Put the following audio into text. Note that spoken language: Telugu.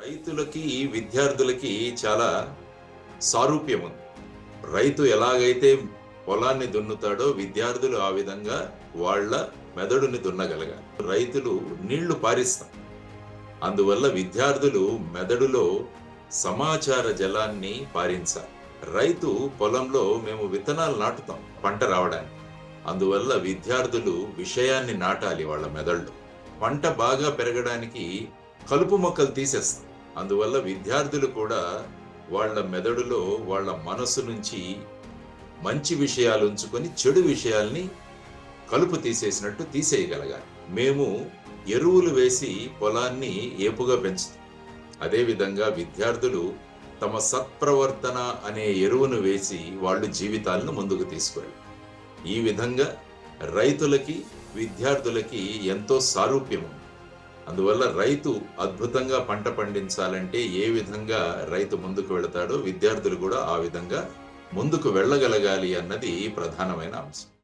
రైతులకి, విద్యార్థులకి చాలా సారూప్యం ఉంది. రైతు ఎలాగైతే పొలాన్ని దున్నుతాడో, విద్యార్థులు ఆ విధంగా వాళ్ళ మెదడుని దున్నగలగాలి. రైతులు నీళ్లు పారిస్తాం. అందువల్ల విద్యార్థులు మెదడులో సమాచార జలాన్ని పారించాలి. రైతు పొలంలో మేము విత్తనాలు నాటుతాం పంట రావడానికి. అందువల్ల విద్యార్థులు విషయాన్ని నాటాలి వాళ్ళ మెదడులో. పంట బాగా పెరగడానికి కలుపు మొక్కలు తీసేస్తాం. అందువల్ల విద్యార్థులు కూడా వాళ్ళ మెదడులో, వాళ్ళ మనసు నుంచి మంచి విషయాలు ఉంచుకొని చెడు విషయాల్ని కలుపు తీసేసినట్టు తీసేయగలగాలి. మేము ఎరువులు వేసి పొలాన్ని ఏపుగా పెంచుతాం. అదేవిధంగా విద్యార్థులు తమ సత్ప్రవర్తన అనే ఎరువును వేసి వాళ్ళు జీవితాలను ముందుకు తీసుకెళ్ళాలి. ఈ విధంగా రైతులకి, విద్యార్థులకి ఎంతో సారూప్యం ఉంది. అందువల్ల రైతు అద్భుతంగా పంట పండించాలంటే ఏ విధంగా రైతు ముందుకు వెళతాడో విద్యార్థులు కూడా ఆ విధంగా ముందుకు వెళ్ళగలగాలి అన్నది ప్రధానమైన అంశం.